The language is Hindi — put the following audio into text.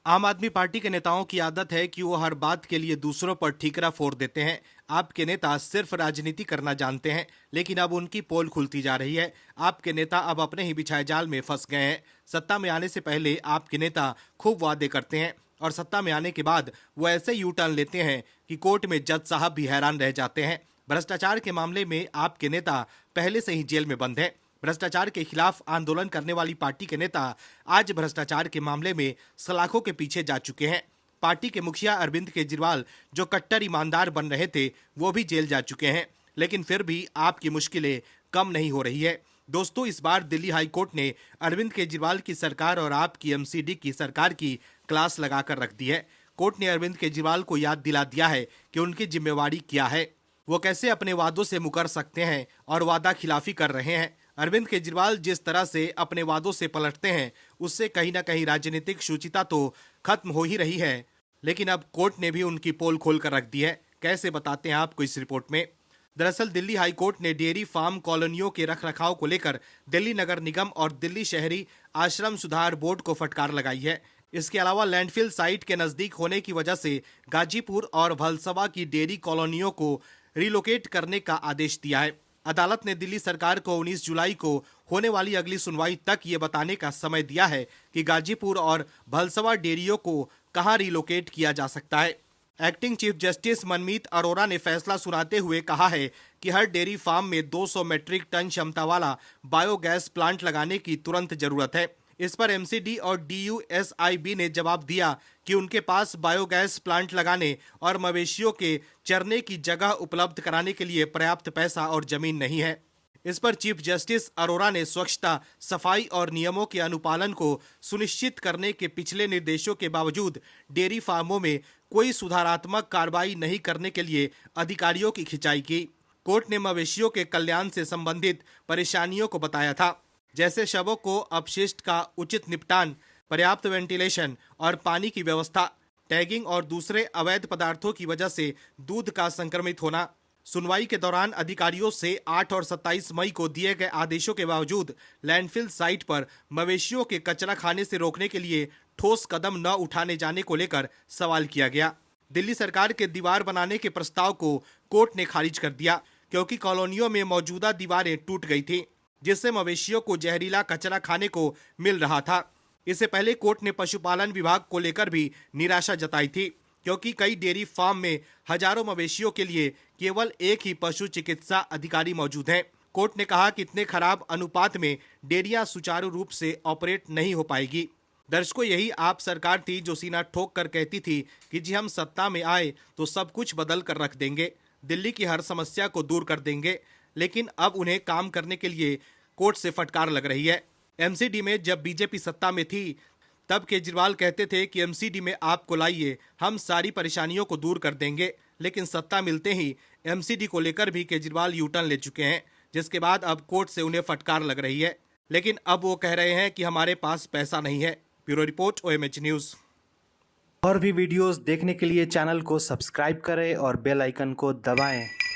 आम आदमी पार्टी के नेताओं की आदत है कि वो हर बात के लिए दूसरों पर ठीकरा फोड़ देते हैं। आपके नेता सिर्फ राजनीति करना जानते हैं, लेकिन अब उनकी पोल खुलती जा रही है। आपके नेता अब अपने ही बिछाए जाल में फंस गए हैं। सत्ता में आने से पहले आपके नेता खूब वादे करते हैं और सत्ता में आने के बाद वो ऐसे यू टर्न लेते हैं कि कोर्ट में जज साहब भी हैरान रह जाते हैं। भ्रष्टाचार के मामले में आपके नेता पहले से ही जेल में बंद है। भ्रष्टाचार के खिलाफ आंदोलन करने वाली पार्टी के नेता आज भ्रष्टाचार के मामले में सलाखों के पीछे जा चुके हैं। पार्टी के मुखिया अरविंद केजरीवाल जो कट्टर ईमानदार बन रहे थे, वो भी जेल जा चुके हैं, लेकिन फिर भी आपकी मुश्किलें कम नहीं हो रही है। दोस्तों, इस बार दिल्ली हाई कोर्ट ने अरविंद केजरीवाल की सरकार और आपकी एमसीडी की सरकार की क्लास लगाकर रख दी है। कोर्ट ने अरविंद केजरीवाल को याद दिला दिया है कि उनकी जिम्मेवारी क्या है, वो कैसे अपने वादों से मुकर सकते हैं और वादा खिलाफी कर रहे हैं। अरविंद केजरीवाल जिस तरह से अपने वादों से पलटते हैं, उससे कहीं ना कहीं राजनीतिक शुचिता तो खत्म हो ही रही है, लेकिन अब कोर्ट ने भी उनकी पोल खोल कर रख दी है। कैसे, बताते हैं आपको इस रिपोर्ट में। दरअसल दिल्ली हाई कोर्ट ने डेयरी फार्म कॉलोनियों के रखरखाव को लेकर दिल्ली नगर निगम और दिल्ली शहरी आश्रम सुधार बोर्ड को फटकार लगाई है। इसके अलावा लैंडफिल साइट के नजदीक होने की वजह से गाजीपुर और भलसवा की डेयरी कॉलोनियों को रिलोकेट करने का आदेश दिया है। अदालत ने दिल्ली सरकार को 19 जुलाई को होने वाली अगली सुनवाई तक ये बताने का समय दिया है कि गाजीपुर और भलसवा डेयरियों को कहां रिलोकेट किया जा सकता है। एक्टिंग चीफ जस्टिस मनमीत अरोरा ने फैसला सुनाते हुए कहा है कि हर डेयरी फार्म में 200 मीट्रिक टन क्षमता वाला बायोगैस प्लांट लगाने की तुरंत जरूरत है। इस पर एमसीडी और डीयूएसआईबी ने जवाब दिया कि उनके पास बायोगैस प्लांट लगाने और मवेशियों के चरने की जगह उपलब्ध कराने के लिए पर्याप्त पैसा और जमीन नहीं है। इस पर चीफ जस्टिस अरोरा ने स्वच्छता, सफाई और नियमों के अनुपालन को सुनिश्चित करने के पिछले निर्देशों के बावजूद डेयरी फार्मों में कोई सुधारात्मक कार्रवाई नहीं करने के लिए अधिकारियों की खिंचाई की। कोर्ट ने मवेशियों के कल्याण से संबंधित परेशानियों को बताया था, जैसे शवों को अपशिष्ट का उचित निपटान, पर्याप्त वेंटिलेशन और पानी की व्यवस्था, टैगिंग और दूसरे अवैध पदार्थों की वजह से दूध का संक्रमित होना। सुनवाई के दौरान अधिकारियों से 8 और 27 मई को दिए गए आदेशों के बावजूद लैंडफिल साइट पर मवेशियों के कचरा खाने से रोकने के लिए ठोस कदम न उठाने जाने को लेकर सवाल किया गया। दिल्ली सरकार के दीवार बनाने के प्रस्ताव को कोर्ट ने खारिज कर दिया, क्योंकि कॉलोनियों में मौजूदा दीवारें टूट गई थी, जिससे मवेशियों को जहरीला कचरा खाने को मिल रहा था। इससे पहले कोर्ट ने पशुपालन विभाग को लेकर भी निराशा जताई थी, क्योंकि कई डेयरी फार्म में हजारों मवेशियों के लिए केवल एक ही पशु चिकित्सा अधिकारी मौजूद हैं। कोर्ट ने कहा कि इतने खराब अनुपात में डेयरियां सुचारू रूप से ऑपरेट नहीं हो पाएगी। दर्शकों, यही आप सरकार थी जो सीना ठोक कर कहती थी कि जी हम सत्ता में आए तो सब कुछ बदल कर रख देंगे, दिल्ली की हर समस्या को दूर कर देंगे। लेकिन अब उन्हें काम करने के लिए कोर्ट से फटकार लग रही है। एमसीडी में जब बीजेपी सत्ता में थी, तब केजरीवाल कहते थे कि एमसीडी में आपको लाइए, हम सारी परेशानियों को दूर कर देंगे। लेकिन सत्ता मिलते ही एमसीडी को लेकर भी केजरीवाल यू टर्न ले चुके हैं, जिसके बाद अब कोर्ट से उन्हें फटकार लग रही है। लेकिन अब वो कह रहे हैं कि हमारे पास पैसा नहीं है। Bureau report, OMH news. और भी वीडियोस देखने के लिए चैनल को सब्सक्राइब करें और बेल आइकन को दबाएं।